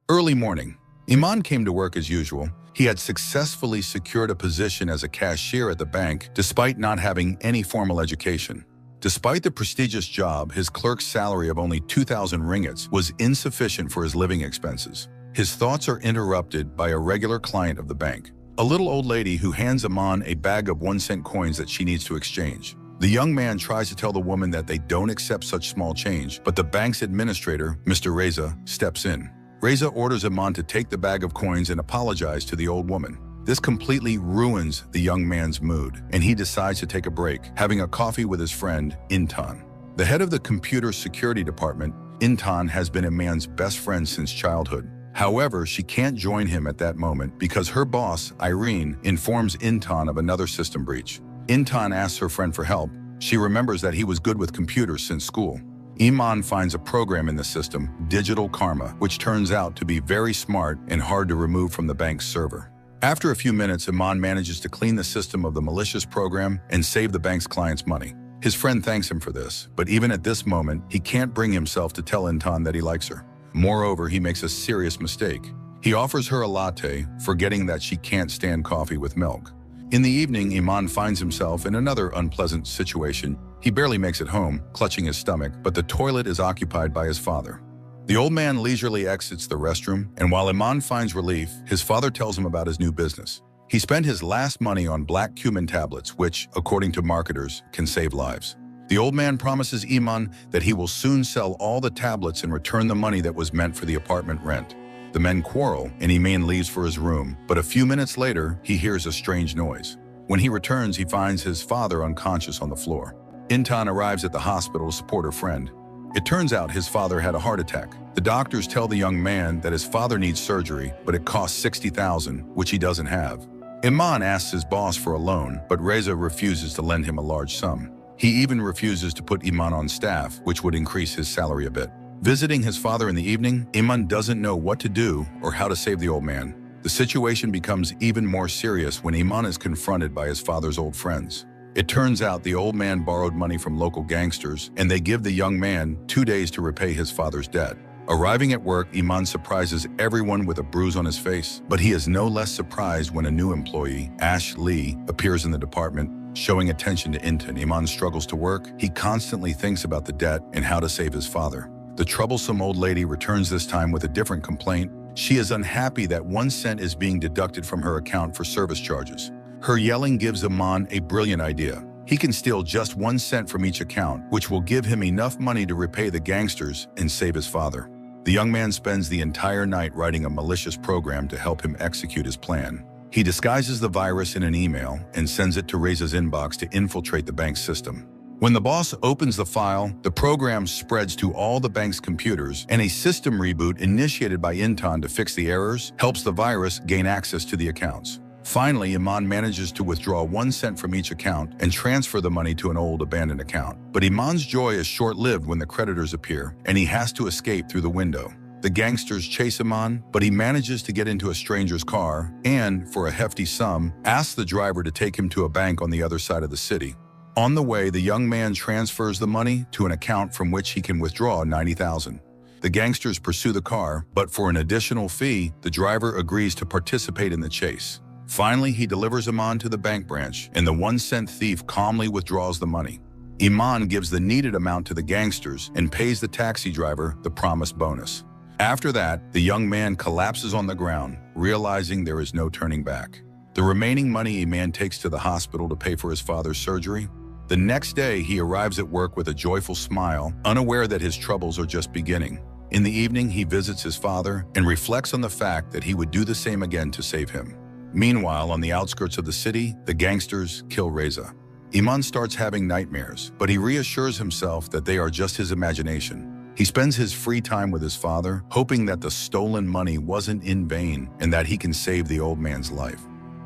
Early morning. Iman came to work as usual. He had successfully secured a position as a cashier at the bank despite not having any formal education. Despite the prestigious job, his clerk's salary of only 2,000 ringgits was insufficient for his living expenses. His thoughts are interrupted by a regular client of the bank, a little old lady who hands Iman a bag of 1-cent coins that she needs to exchange. The young man tries to tell the woman that they don't accept such small change, but the bank's administrator, Mr. Reza, steps in. Reza orders Iman to take the bag of coins and apologize to the old woman. This completely ruins the young man's mood, and he decides to take a break, having a coffee with his friend, Intan. The head of the computer security department, Intan, has been Iman's best friend since childhood. However, she can't join him at that moment because her boss, Irene, informs Intan of another system breach. Intan asks her friend for help. She remembers that he was good with computers since school. Iman finds a program in the system, Digital Karma, which turns out to be very smart and hard to remove from the bank's server. After a few minutes, Iman manages to clean the system of the malicious program and save the bank's clients money. His friend thanks him for this, but even at this moment, he can't bring himself to tell Intan that he likes her. Moreover, he makes a serious mistake. He offers her a latte, forgetting that she can't stand coffee with milk. In the evening, Iman finds himself in another unpleasant situation. He barely makes it home, clutching his stomach, but the toilet is occupied by his father. The old man leisurely exits the restroom, and while Iman finds relief, his father tells him about his new business. He spent his last money on black cumin tablets, which, according to marketers, can save lives. The old man promises Iman that he will soon sell all the tablets and return the money that was meant for the apartment rent. The men quarrel, and Iman leaves for his room, but a few minutes later, he hears a strange noise. When he returns, he finds his father unconscious on the floor. Intan arrives at the hospital to support her friend. It turns out his father had a heart attack. The doctors tell the young man that his father needs surgery, but it costs 60,000, which he doesn't have. Iman asks his boss for a loan, but Reza refuses to lend him a large sum. He even refuses to put Iman on staff, which would increase his salary a bit. Visiting his father in the evening, Iman doesn't know what to do or how to save the old man. The situation becomes even more serious when Iman is confronted by his father's old friends. It turns out the old man borrowed money from local gangsters, and they give the young man 2 days to repay his father's debt. Arriving at work, Iman surprises everyone with a bruise on his face, but he is no less surprised when a new employee, Ash Lee, appears in the department, showing attention to Intan. Iman struggles to work. He constantly thinks about the debt and how to save his father. The troublesome old lady returns this time with a different complaint. She is unhappy that 1 cent is being deducted from her account for service charges. Her yelling gives Iman a brilliant idea. He can steal just 1 cent from each account, which will give him enough money to repay the gangsters and save his father. The young man spends the entire night writing a malicious program to help him execute his plan. He disguises the virus in an email and sends it to Reza's inbox to infiltrate the bank's system. When the boss opens the file, the program spreads to all the bank's computers, and a system reboot initiated by Intan to fix the errors helps the virus gain access to the accounts. Finally, Iman manages to withdraw 1 cent from each account and transfer the money to an old abandoned account. But Iman's joy is short-lived when the creditors appear, and he has to escape through the window. The gangsters chase Iman, but he manages to get into a stranger's car and, for a hefty sum, asks the driver to take him to a bank on the other side of the city. On the way, the young man transfers the money to an account from which he can withdraw 90,000. The gangsters pursue the car, but for an additional fee, the driver agrees to participate in the chase. Finally, he delivers Iman to the bank branch, and the 1 cent thief calmly withdraws the money. Iman gives the needed amount to the gangsters and pays the taxi driver the promised bonus. After that, the young man collapses on the ground, realizing there is no turning back. The remaining money Iman takes to the hospital to pay for his father's surgery. The next day, he arrives at work with a joyful smile, unaware that his troubles are just beginning. In the evening, he visits his father and reflects on the fact that he would do the same again to save him. Meanwhile, on the outskirts of the city, the gangsters kill Reza. Iman starts having nightmares, but he reassures himself that they are just his imagination. He spends his free time with his father, hoping that the stolen money wasn't in vain and that he can save the old man's life.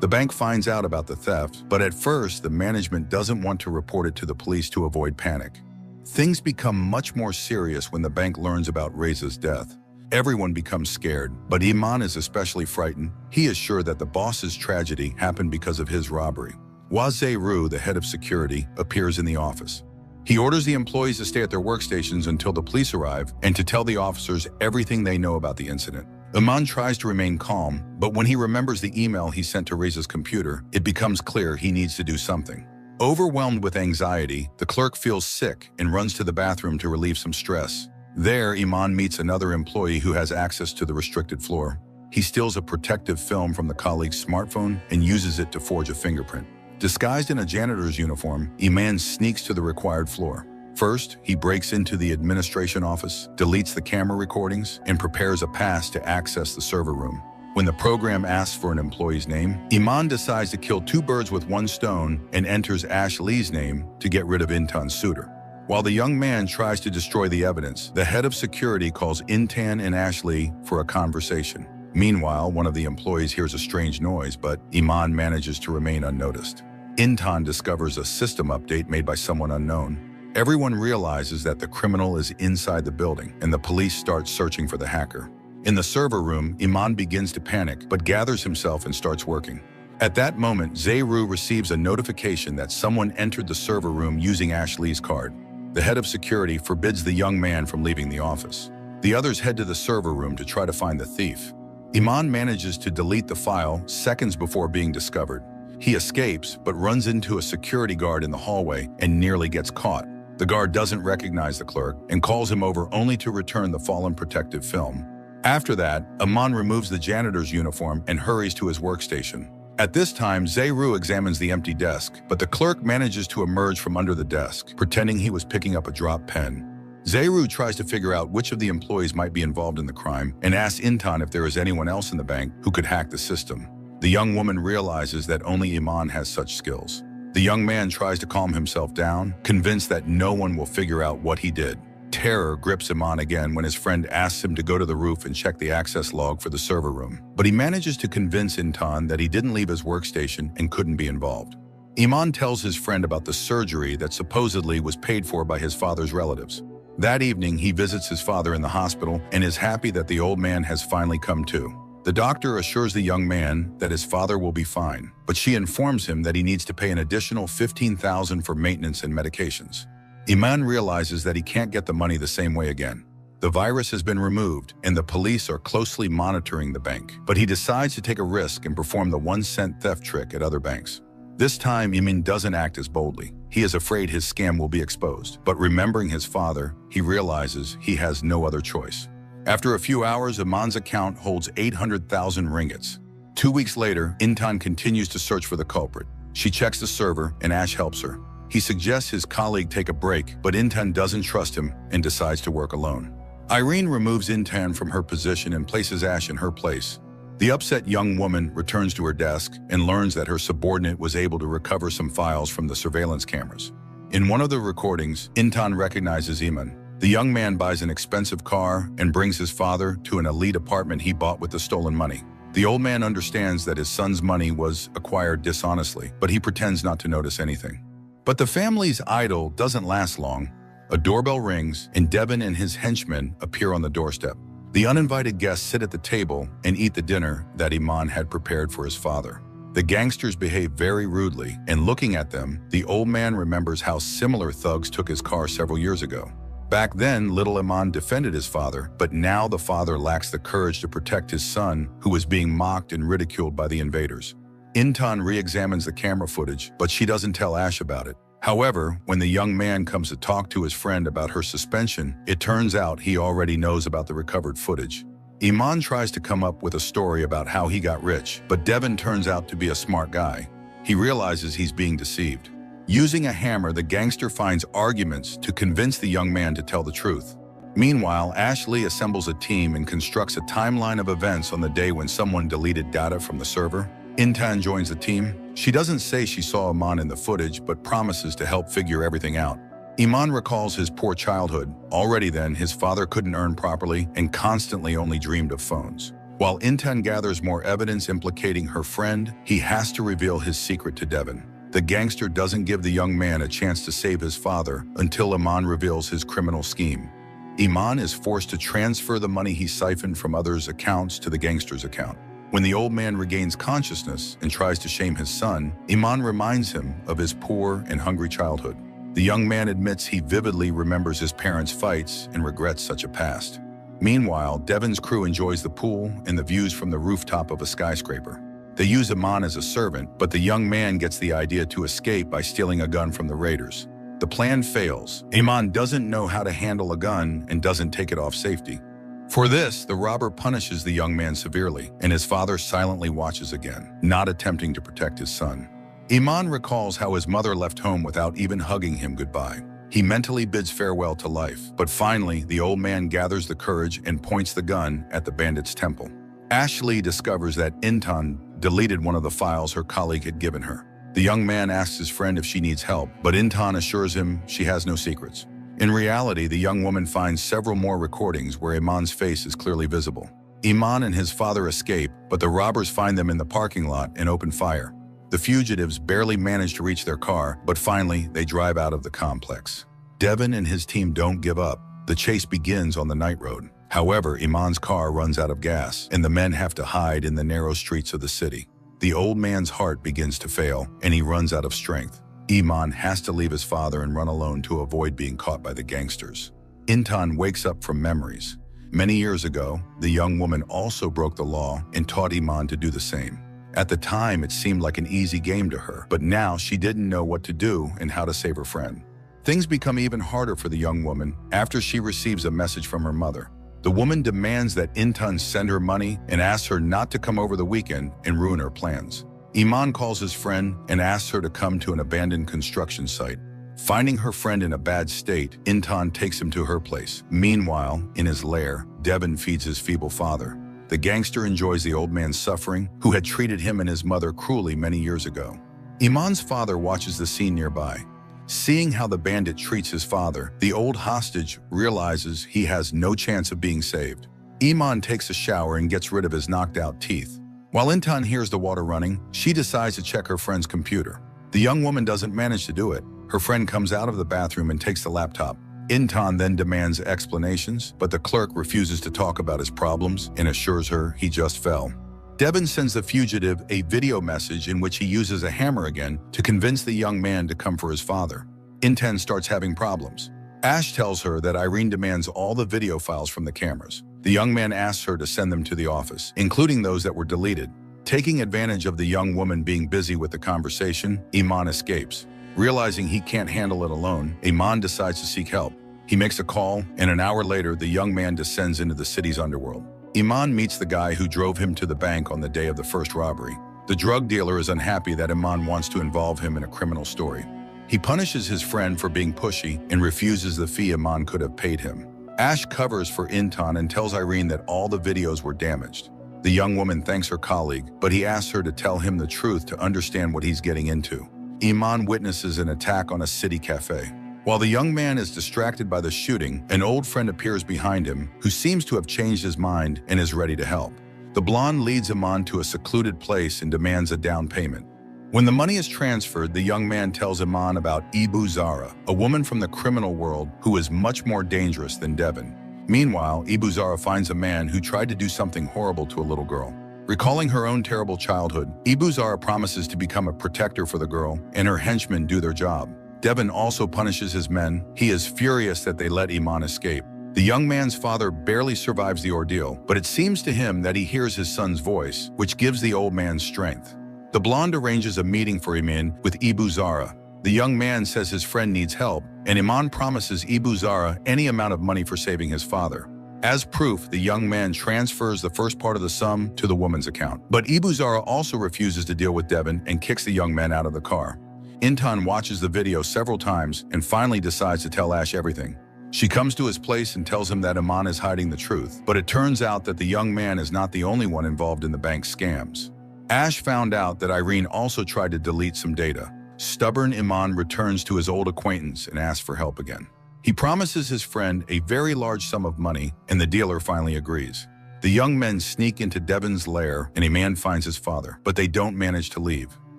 The bank finds out about the theft, but at first, the management doesn't want to report it to the police to avoid panic. Things become much more serious when the bank learns about Reza's death. Everyone becomes scared, but Iman is especially frightened. He is sure that the boss's tragedy happened because of his robbery. Wazir, the head of security, appears in the office. He orders the employees to stay at their workstations until the police arrive and to tell the officers everything they know about the incident. Iman tries to remain calm, but when he remembers the email he sent to Reza's computer, it becomes clear he needs to do something. Overwhelmed with anxiety, the clerk feels sick and runs to the bathroom to relieve some stress. There, Iman meets another employee who has access to the restricted floor. He steals a protective film from the colleague's smartphone and uses it to forge a fingerprint. Disguised in a janitor's uniform, Iman sneaks to the required floor. First, he breaks into the administration office, deletes the camera recordings, and prepares a pass to access the server room. When the program asks for an employee's name, Iman decides to kill two birds with one stone and enters Ash Lee's name to get rid of Intan's suitor. While the young man tries to destroy the evidence, the head of security calls Intan and Ash Lee for a conversation. Meanwhile, one of the employees hears a strange noise, but Iman manages to remain unnoticed. Intan discovers a system update made by someone unknown. Everyone realizes that the criminal is inside the building, and the police start searching for the hacker. In the server room, Iman begins to panic, but gathers himself and starts working. At that moment, Zehru receives a notification that someone entered the server room using Ashley's card. The head of security forbids the young man from leaving the office. The others head to the server room to try to find the thief. Iman manages to delete the file seconds before being discovered. He escapes, but runs into a security guard in the hallway and nearly gets caught. The guard doesn't recognize the clerk and calls him over only to return the fallen protective film. After that, Iman removes the janitor's uniform and hurries to his workstation. At this time, Zehru examines the empty desk, but the clerk manages to emerge from under the desk, pretending he was picking up a dropped pen. Zehru tries to figure out which of the employees might be involved in the crime and asks Intan if there is anyone else in the bank who could hack the system. The young woman realizes that only Iman has such skills. The young man tries to calm himself down, convinced that no one will figure out what he did. Terror grips Iman again when his friend asks him to go to the roof and check the access log for the server room. But he manages to convince Intan that he didn't leave his workstation and couldn't be involved. Iman tells his friend about the surgery that supposedly was paid for by his father's relatives. That evening, he visits his father in the hospital and is happy that the old man has finally come to. The doctor assures the young man that his father will be fine, but she informs him that he needs to pay an additional $15,000 for maintenance and medications. Iman realizes that he can't get the money the same way again. The virus has been removed, and the police are closely monitoring the bank, but he decides to take a risk and perform the 1-cent theft trick at other banks. This time, Iman doesn't act as boldly. He is afraid his scam will be exposed, but remembering his father, he realizes he has no other choice. After a few hours, Iman's account holds 800,000 ringgits. 2 weeks later, Intan continues to search for the culprit. She checks the server, and Ash helps her. He suggests his colleague take a break, but Intan doesn't trust him and decides to work alone. Irene removes Intan from her position and places Ash in her place. The upset young woman returns to her desk and learns that her subordinate was able to recover some files from the surveillance cameras. In one of the recordings, Intan recognizes Iman. The young man buys an expensive car and brings his father to an elite apartment he bought with the stolen money. The old man understands that his son's money was acquired dishonestly, but he pretends not to notice anything. But the family's idyll doesn't last long. A doorbell rings, and Devin and his henchmen appear on the doorstep. The uninvited guests sit at the table and eat the dinner that Iman had prepared for his father. The gangsters behave very rudely, and looking at them, the old man remembers how similar thugs took his car several years ago. Back then, little Iman defended his father, but now the father lacks the courage to protect his son, who was being mocked and ridiculed by the invaders. Intan re-examines the camera footage, but she doesn't tell Ash about it. However, when the young man comes to talk to his friend about her suspension, it turns out he already knows about the recovered footage. Iman tries to come up with a story about how he got rich, but Devin turns out to be a smart guy. He realizes he's being deceived. Using a hammer, the gangster finds arguments to convince the young man to tell the truth. Meanwhile, Ashley assembles a team and constructs a timeline of events on the day when someone deleted data from the server. Intan joins the team. She doesn't say she saw Iman in the footage, but promises to help figure everything out. Iman recalls his poor childhood. Already then, his father couldn't earn properly and constantly only dreamed of phones. While Intan gathers more evidence implicating her friend, he has to reveal his secret to Devin. The gangster doesn't give the young man a chance to save his father until Iman reveals his criminal scheme. Iman is forced to transfer the money he siphoned from others' accounts to the gangster's account. When the old man regains consciousness and tries to shame his son, Iman reminds him of his poor and hungry childhood. The young man admits he vividly remembers his parents' fights and regrets such a past. Meanwhile, Devon's crew enjoys the pool and the views from the rooftop of a skyscraper. They use Iman as a servant, but the young man gets the idea to escape by stealing a gun from the raiders. The plan fails. Iman doesn't know how to handle a gun and doesn't take it off safety. For this, the robber punishes the young man severely, and his father silently watches again, not attempting to protect his son. Iman recalls how his mother left home without even hugging him goodbye. He mentally bids farewell to life, but finally, the old man gathers the courage and points the gun at the bandit's temple. Ashley discovers that Iman deleted one of the files her colleague had given her. The young man asks his friend if she needs help, but Iman assures him she has no secrets. In reality, the young woman finds several more recordings where Iman's face is clearly visible. Iman and his father escape, but the robbers find them in the parking lot and open fire. The fugitives barely manage to reach their car, but finally, they drive out of the complex. Devon and his team don't give up. The chase begins on the night road. However, Iman's car runs out of gas, and the men have to hide in the narrow streets of the city. The old man's heart begins to fail, and he runs out of strength. Iman has to leave his father and run alone to avoid being caught by the gangsters. Iman wakes up from memories. Many years ago, the young woman also broke the law and taught Iman to do the same. At the time, it seemed like an easy game to her, but now she didn't know what to do and how to save her friend. Things become even harder for the young woman after she receives a message from her mother. The woman demands that Iman send her money and asks her not to come over the weekend and ruin her plans. Iman calls his friend and asks her to come to an abandoned construction site. Finding her friend in a bad state, Iman takes him to her place. Meanwhile, in his lair, Devon feeds his feeble father. The gangster enjoys the old man's suffering, who had treated him and his mother cruelly many years ago. Iman's father watches the scene nearby. Seeing how the bandit treats his father, the old hostage realizes he has no chance of being saved. Iman takes a shower and gets rid of his knocked-out teeth. While Iman hears the water running, she decides to check her friend's computer. The young woman doesn't manage to do it. Her friend comes out of the bathroom and takes the laptop. Iman then demands explanations, but the clerk refuses to talk about his problems and assures her he just fell. Devon sends the fugitive a video message in which he uses a hammer again to convince the young man to come for his father. Iman starts having problems. Ash tells her that Irene demands all the video files from the cameras. The young man asks her to send them to the office, including those that were deleted. Taking advantage of the young woman being busy with the conversation, Iman escapes. Realizing he can't handle it alone, Iman decides to seek help. He makes a call, and an hour later, the young man descends into the city's underworld. Iman meets the guy who drove him to the bank on the day of the first robbery. The drug dealer is unhappy that Iman wants to involve him in a criminal story. He punishes his friend for being pushy and refuses the fee Iman could have paid him. Ash covers for Iman and tells Irene that all the videos were damaged. The young woman thanks her colleague, but he asks her to tell him the truth to understand what he's getting into. Iman witnesses an attack on a city cafe. While the young man is distracted by the shooting, an old friend appears behind him who seems to have changed his mind and is ready to help. The blonde leads Iman to a secluded place and demands a down payment. When the money is transferred, the young man tells Iman about Ibu Zara, a woman from the criminal world who is much more dangerous than Devon. Meanwhile, Ibu Zara finds a man who tried to do something horrible to a little girl. Recalling her own terrible childhood, Ibu Zara promises to become a protector for the girl, and her henchmen do their job. Devon also punishes his men. He is furious that they let Iman escape. The young man's father barely survives the ordeal, but it seems to him that he hears his son's voice, which gives the old man strength. The blonde arranges a meeting for Iman with Ibu Zara. The young man says his friend needs help, and Iman promises Ibu Zara any amount of money for saving his father. As proof, the young man transfers the first part of the sum to the woman's account. But Ibu Zara also refuses to deal with Devon and kicks the young man out of the car. Iman watches the video several times and finally decides to tell Ash everything. She comes to his place and tells him that Iman is hiding the truth, but it turns out that the young man is not the only one involved in the bank's scams. Ash found out that Irene also tried to delete some data. Stubborn Iman returns to his old acquaintance and asks for help again. He promises his friend a very large sum of money, and the dealer finally agrees. The young men sneak into Devon's lair, and Iman finds his father, but they don't manage to leave.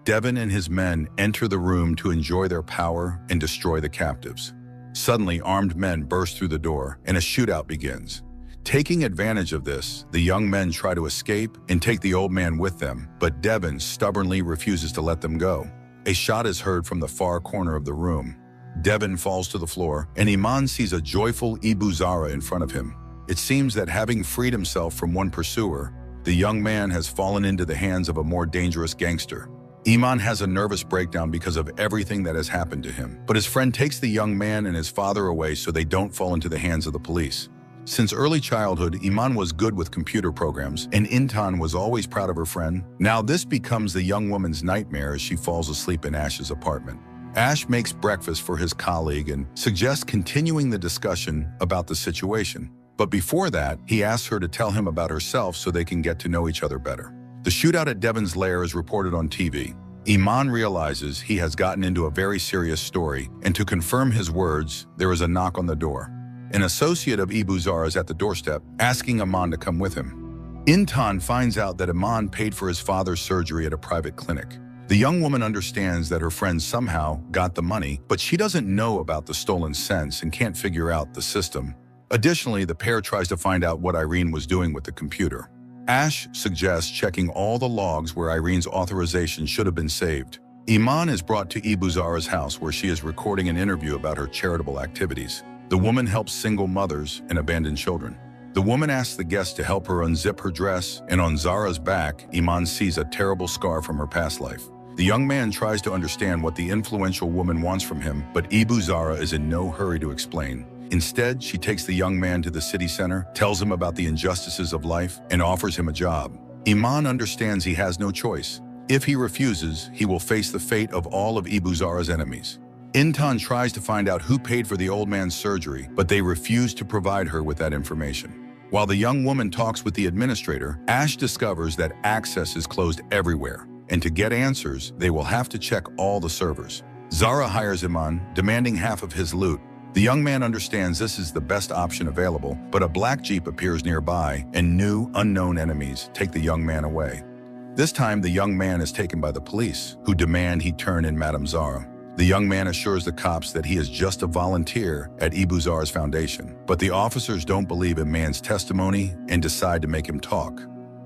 Devon and his men enter the room to enjoy their power and destroy the captives. Suddenly, armed men burst through the door, and a shootout begins. Taking advantage of this, the young men try to escape and take the old man with them, but Devon stubbornly refuses to let them go. A shot is heard from the far corner of the room. Devon falls to the floor, and Iman sees a joyful Ibu Zara in front of him. It seems that having freed himself from one pursuer, the young man has fallen into the hands of a more dangerous gangster. Iman has a nervous breakdown because of everything that has happened to him, but his friend takes the young man and his father away so they don't fall into the hands of the police. Since early childhood, Iman was good with computer programs, and Intan was always proud of her friend. Now this becomes the young woman's nightmare as she falls asleep in Ash's apartment. Ash makes breakfast for his colleague and suggests continuing the discussion about the situation. But before that, he asks her to tell him about herself so they can get to know each other better. The shootout at Devon's lair is reported on TV. Iman realizes he has gotten into a very serious story, and to confirm his words, there is a knock on the door. An associate of Ibu Zara is at the doorstep, asking Iman to come with him. Intan finds out that Iman paid for his father's surgery at a private clinic. The young woman understands that her friend somehow got the money, but she doesn't know about the stolen cents and can't figure out the system. Additionally, the pair tries to find out what Irene was doing with the computer. Ash suggests checking all the logs where Irene's authorization should have been saved. Iman is brought to Ibu Zara's house where she is recording an interview about her charitable activities. The woman helps single mothers and abandoned children. The woman asks the guest to help her unzip her dress, and on Zara's back, Iman sees a terrible scar from her past life. The young man tries to understand what the influential woman wants from him, but Ibu Zara is in no hurry to explain. Instead, she takes the young man to the city center, tells him about the injustices of life, and offers him a job. Iman understands he has no choice. If he refuses, he will face the fate of all of Ibu Zara's enemies. Intan tries to find out who paid for the old man's surgery, but they refuse to provide her with that information. While the young woman talks with the administrator, Ash discovers that access is closed everywhere, and to get answers, they will have to check all the servers. Zara hires Iman, demanding half of his loot. The young man understands this is the best option available, but a black jeep appears nearby, and new, unknown enemies take the young man away. This time, the young man is taken by the police, who demand he turn in Madame Zara. The young man assures the cops that he is just a volunteer at Ibu Zara's foundation, but the officers don't believe Iman's testimony and decide to make him talk.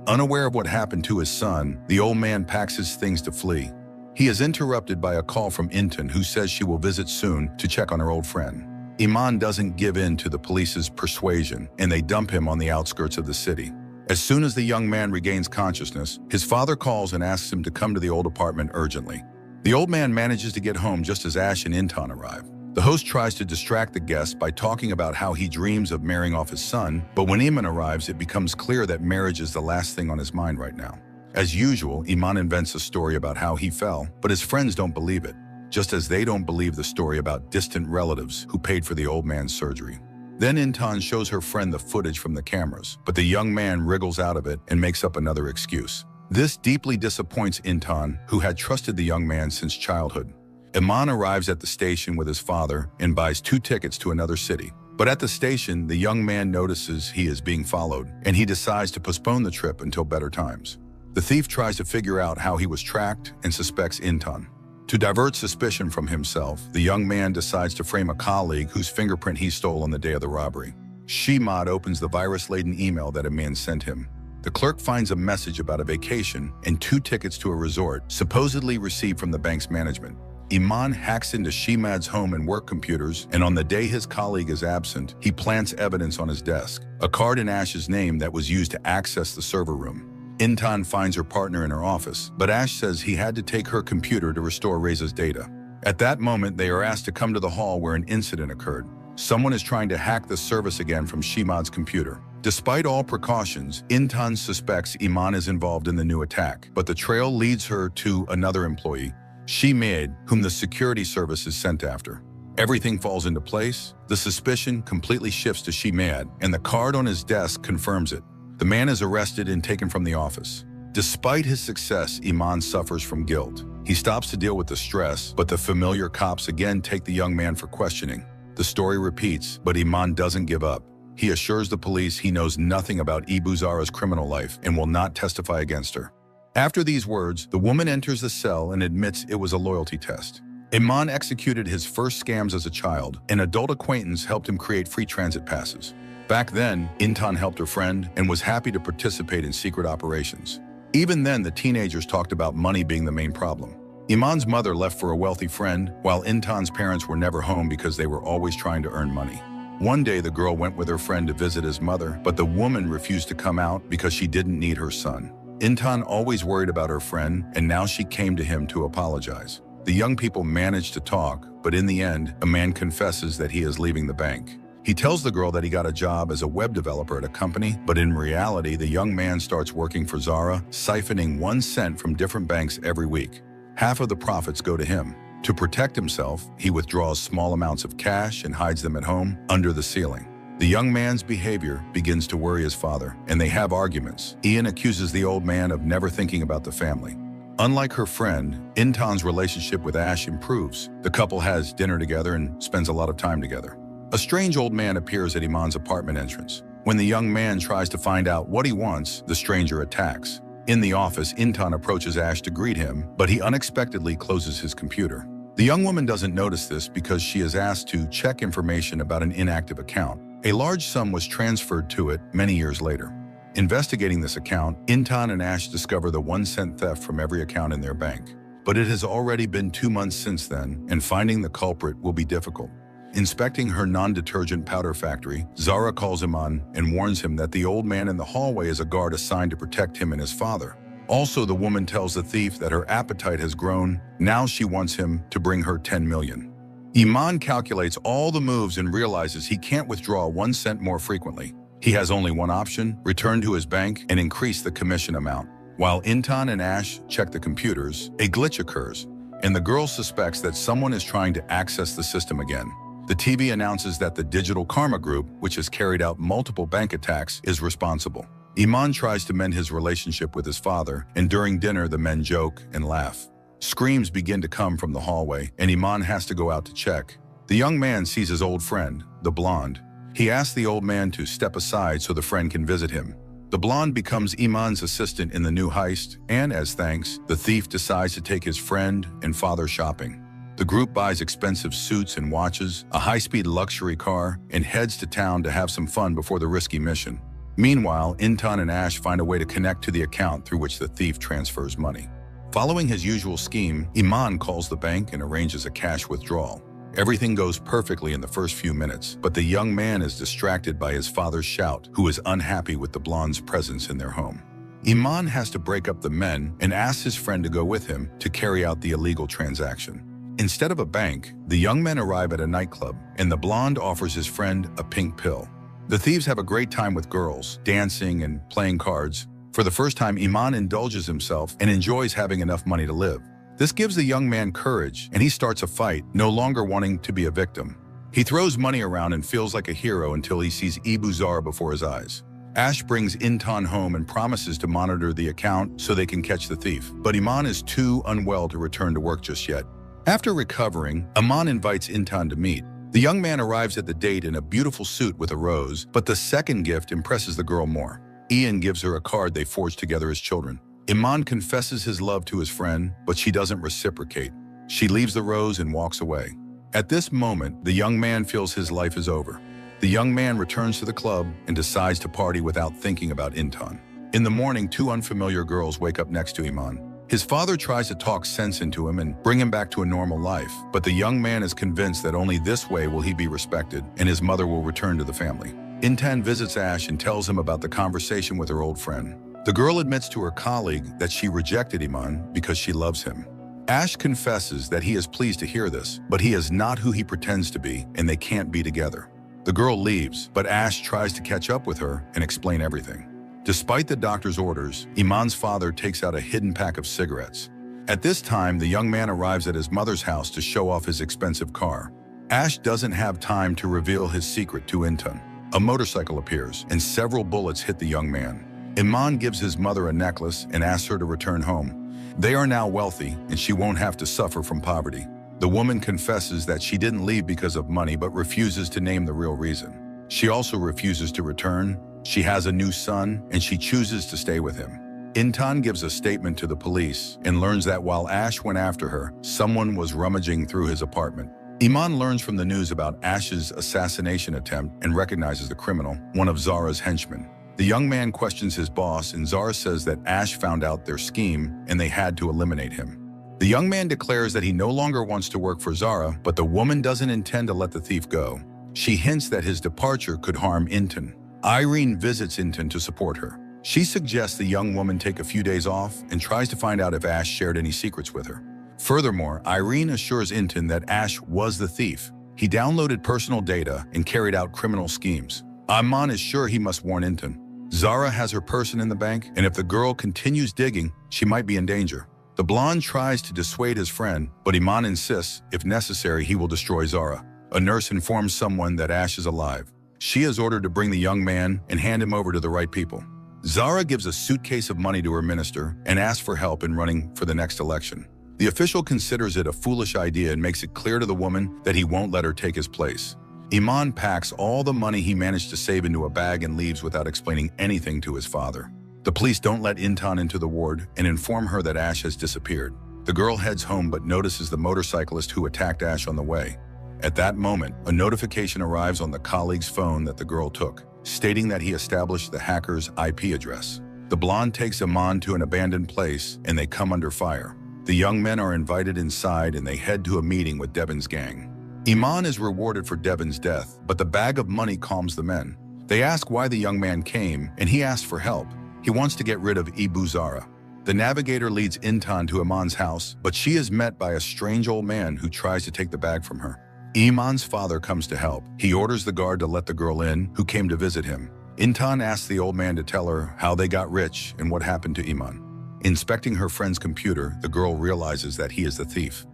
Unaware of what happened to his son, the old man packs his things to flee. He is interrupted by a call from Intan, who says she will visit soon to check on her old friend. Iman doesn't give in to the police's persuasion, and they dump him on the outskirts of the city. As soon as the young man regains consciousness, his father calls and asks him to come to the old apartment urgently. The old man manages to get home just as Ash and Intan arrive. The host tries to distract the guest by talking about how he dreams of marrying off his son, but when Iman arrives, it becomes clear that marriage is the last thing on his mind right now. As usual, Iman invents a story about how he fell, but his friends don't believe it, just as they don't believe the story about distant relatives who paid for the old man's surgery. Then Intan shows her friend the footage from the cameras, but the young man wriggles out of it and makes up another excuse. This deeply disappoints Intan, who had trusted the young man since childhood. Iman arrives at the station with his father and buys 2 tickets to another city. But at the station, the young man notices he is being followed, and he decides to postpone the trip until better times. The thief tries to figure out how he was tracked and suspects Intan. To divert suspicion from himself, the young man decides to frame a colleague whose fingerprint he stole on the day of the robbery. Shimad opens the virus-laden email that Iman sent him. The clerk finds a message about a vacation and 2 tickets to a resort, supposedly received from the bank's management. Iman hacks into Shimad's home and work computers, and on the day his colleague is absent, he plants evidence on his desk, a card in Ash's name that was used to access the server room. Intan finds her partner in her office, but Ash says he had to take her computer to restore Reza's data. At that moment, they are asked to come to the hall where an incident occurred. Someone is trying to hack the service again from Shimad's computer. Despite all precautions, Intan suspects Iman is involved in the new attack, but the trail leads her to another employee, Shimad, whom the security service is sent after. Everything falls into place. The suspicion completely shifts to Shimad, and the card on his desk confirms it. The man is arrested and taken from the office. Despite his success, Iman suffers from guilt. He stops to deal with the stress, but the familiar cops again take the young man for questioning. The story repeats, but Iman doesn't give up. He assures the police he knows nothing about Ibu Zara's criminal life and will not testify against her. After these words, the woman enters the cell and admits it was a loyalty test. Iman executed his first scams as a child. An adult acquaintance helped him create free transit passes. Back then, Intan helped her friend and was happy to participate in secret operations. Even then, the teenagers talked about money being the main problem. Iman's mother left for a wealthy friend, while Intan's parents were never home because they were always trying to earn money. One day, the girl went with her friend to visit his mother, but the woman refused to come out because she didn't need her son. Intan always worried about her friend, and now she came to him to apologize. The young people managed to talk, but in the end, a man confesses that he is leaving the bank. He tells the girl that he got a job as a web developer at a company, but in reality, the young man starts working for Zara, siphoning 1 cent from different banks every week. Half of the profits go to him. To protect himself, he withdraws small amounts of cash and hides them at home, under the ceiling. The young man's behavior begins to worry his father, and they have arguments. Ian accuses the old man of never thinking about the family. Unlike her friend, Intan's relationship with Ash improves. The couple has dinner together and spends a lot of time together. A strange old man appears at Iman's apartment entrance. When the young man tries to find out what he wants, the stranger attacks. In the office, Intan approaches Ash to greet him, but he unexpectedly closes his computer. The young woman doesn't notice this because she is asked to check information about an inactive account. A large sum was transferred to it many years later. Investigating this account, Intan and Ash discover the 1 cent theft from every account in their bank. But it has already been 2 months since then, and finding the culprit will be difficult. Inspecting her non-detergent powder factory, Zara calls Iman and warns him that the old man in the hallway is a guard assigned to protect him and his father. Also, the woman tells the thief that her appetite has grown. Now she wants him to bring her 10 million. Iman calculates all the moves and realizes he can't withdraw 1 cent more frequently. He has only one option: return to his bank and increase the commission amount. While Intan and Ash check the computers, a glitch occurs, and the girl suspects that someone is trying to access the system again. The TV announces that the Digital Karma Group, which has carried out multiple bank attacks, is responsible. Iman tries to mend his relationship with his father, and during dinner the men joke and laugh. Screams begin to come from the hallway, and Iman has to go out to check. The young man sees his old friend, the blonde. He asks the old man to step aside so the friend can visit him. The blonde becomes Iman's assistant in the new heist, and as thanks, the thief decides to take his friend and father shopping. The group buys expensive suits and watches, a high-speed luxury car, and heads to town to have some fun before the risky mission. Meanwhile, Intan and Ash find a way to connect to the account through which the thief transfers money. Following his usual scheme, Iman calls the bank and arranges a cash withdrawal. Everything goes perfectly in the first few minutes, but the young man is distracted by his father's shout, who is unhappy with the blonde's presence in their home. Iman has to break up the men and asks his friend to go with him to carry out the illegal transaction. Instead of a bank, the young men arrive at a nightclub, and the blonde offers his friend a pink pill. The thieves have a great time with girls, dancing and playing cards. For the first time, Iman indulges himself and enjoys having enough money to live. This gives the young man courage, and he starts a fight, no longer wanting to be a victim. He throws money around and feels like a hero until he sees Ibu Zara before his eyes. Ash brings Intan home and promises to monitor the account so they can catch the thief, but Iman is too unwell to return to work just yet. After recovering, Iman invites Intan to meet. The young man arrives at the date in a beautiful suit with a rose, but the second gift impresses the girl more. Ian gives her a card they forged together as children. Iman confesses his love to his friend, but she doesn't reciprocate. She leaves the rose and walks away. At this moment, the young man feels his life is over. The young man returns to the club and decides to party without thinking about Intan. In the morning, 2 unfamiliar girls wake up next to Iman. His father tries to talk sense into him and bring him back to a normal life, but the young man is convinced that only this way will he be respected and his mother will return to the family. Intan visits Ash and tells him about the conversation with her old friend. The girl admits to her colleague that she rejected Iman because she loves him. Ash confesses that he is pleased to hear this, but he is not who he pretends to be, and they can't be together. The girl leaves, but Ash tries to catch up with her and explain everything. Despite the doctor's orders, Iman's father takes out a hidden pack of cigarettes. At this time, the young man arrives at his mother's house to show off his expensive car. Ash doesn't have time to reveal his secret to Intan. A motorcycle appears, and several bullets hit the young man. Iman gives his mother a necklace and asks her to return home. They are now wealthy, and she won't have to suffer from poverty. The woman confesses that she didn't leave because of money, but refuses to name the real reason. She also refuses to return. She has a new son, and she chooses to stay with him. Intan gives a statement to the police and learns that while Ash went after her, someone was rummaging through his apartment. Iman learns from the news about Ash's assassination attempt and recognizes the criminal, one of Zara's henchmen. The young man questions his boss, and Zara says that Ash found out their scheme and they had to eliminate him. The young man declares that he no longer wants to work for Zara, but the woman doesn't intend to let the thief go. She hints that his departure could harm Intan. Irene visits Intan to support her. She suggests the young woman take a few days off and tries to find out if Ash shared any secrets with her. Furthermore, Irene assures Intan that Ash was the thief. He downloaded personal data and carried out criminal schemes. Iman is sure he must warn Intan. Zara has her person in the bank, and if the girl continues digging, she might be in danger. The blonde tries to dissuade his friend, but Iman insists, if necessary, he will destroy Zara. A nurse informs someone that Ash is alive. She is ordered to bring the young man and hand him over to the right people. Zara gives a suitcase of money to her minister and asks for help in running for the next election. The official considers it a foolish idea and makes it clear to the woman that he won't let her take his place. Iman packs all the money he managed to save into a bag and leaves without explaining anything to his father. The police don't let Intan into the ward and inform her that Ash has disappeared. The girl heads home but notices the motorcyclist who attacked Ash on the way. At that moment, a notification arrives on the colleague's phone that the girl took, stating that he established the hacker's IP address. The blonde takes Iman to an abandoned place and they come under fire. The young men are invited inside and they head to a meeting with Devon's gang. Iman is rewarded for Devon's death, but the bag of money calms the men. They ask why the young man came and he asks for help. He wants to get rid of Ibu Zara. The navigator leads Intan to Iman's house, but she is met by a strange old man who tries to take the bag from her. Iman's father comes to help. He orders the guard to let the girl in, who came to visit him. Intan asks the old man to tell her how they got rich and what happened to Iman. Inspecting her friend's computer, the girl realizes that he is the thief.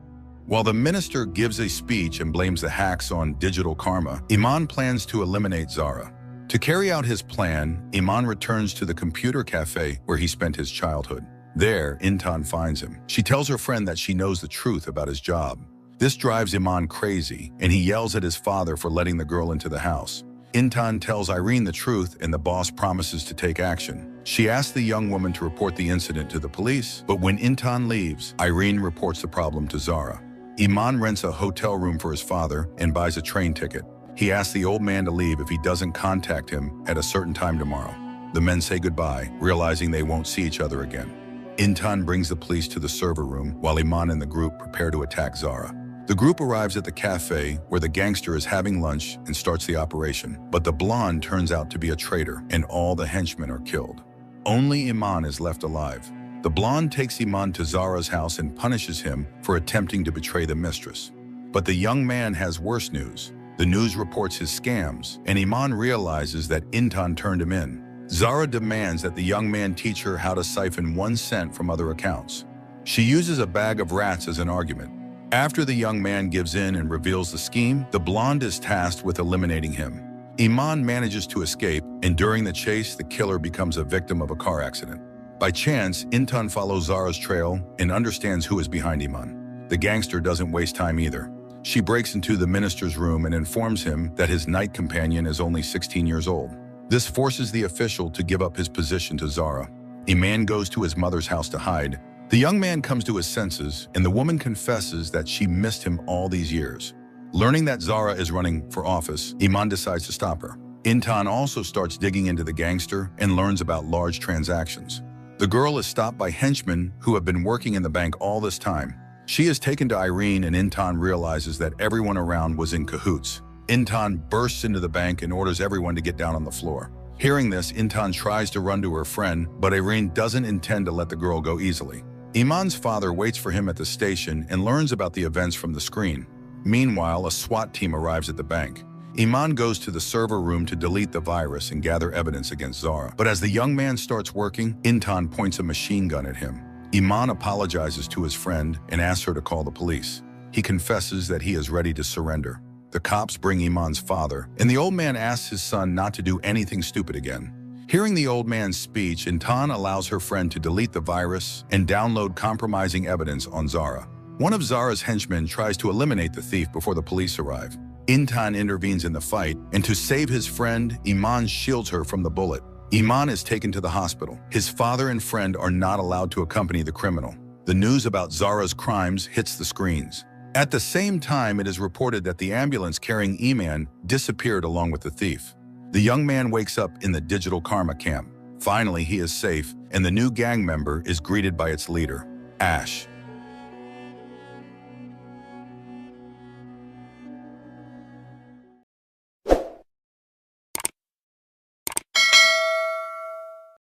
While the minister gives a speech and blames the hacks on digital karma, Iman plans to eliminate Zara. To carry out his plan, Iman returns to the computer cafe where he spent his childhood. There, Intan finds him. She tells her friend that she knows the truth about his job. This drives Iman crazy, and he yells at his father for letting the girl into the house. Intan tells Irene the truth, and the boss promises to take action. She asks the young woman to report the incident to the police, but when Intan leaves, Irene reports the problem to Zara. Iman rents a hotel room for his father and buys a train ticket. He asks the old man to leave if he doesn't contact him at a certain time tomorrow. The men say goodbye, realizing they won't see each other again. Intan brings the police to the server room while Iman and the group prepare to attack Zara. The group arrives at the cafe where the gangster is having lunch and starts the operation, but the blonde turns out to be a traitor and all the henchmen are killed. Only Iman is left alive. The blonde takes Iman to Zara's house and punishes him for attempting to betray the mistress. But the young man has worse news. The news reports his scams, and Iman realizes that Intan turned him in. Zara demands that the young man teach her how to siphon 1 cent from other accounts. She uses a bag of rats as an argument. After the young man gives in and reveals the scheme, the blonde is tasked with eliminating him. Iman manages to escape, and during the chase, the killer becomes a victim of a car accident. By chance, Intan follows Zara's trail and understands who is behind Iman. The gangster doesn't waste time either. She breaks into the minister's room and informs him that his night companion is only 16 years old. This forces the official to give up his position to Zara. Iman goes to his mother's house to hide. The young man comes to his senses, and the woman confesses that she missed him all these years. Learning that Zara is running for office, Iman decides to stop her. Intan also starts digging into the gangster and learns about large transactions. The girl is stopped by henchmen who have been working in the bank all this time. She is taken to Irene, and Intan realizes that everyone around was in cahoots. Intan bursts into the bank and orders everyone to get down on the floor. Hearing this, Intan tries to run to her friend, but Irene doesn't intend to let the girl go easily. Iman's father waits for him at the station and learns about the events from the screen. Meanwhile, a SWAT team arrives at the bank. Iman goes to the server room to delete the virus and gather evidence against Zara. But as the young man starts working, Intan points a machine gun at him. Iman apologizes to his friend and asks her to call the police. He confesses that he is ready to surrender. The cops bring Iman's father, and the old man asks his son not to do anything stupid again. Hearing the old man's speech, Intan allows her friend to delete the virus and download compromising evidence on Zara. One of Zara's henchmen tries to eliminate the thief before the police arrive. Intan intervenes in the fight, and to save his friend, Iman shields her from the bullet. Iman is taken to the hospital. His father and friend are not allowed to accompany the criminal. The news about Zara's crimes hits the screens. At the same time, it is reported that the ambulance carrying Iman disappeared along with the thief. The young man wakes up in the digital karma camp. Finally, he is safe, and the new gang member is greeted by its leader, Ash.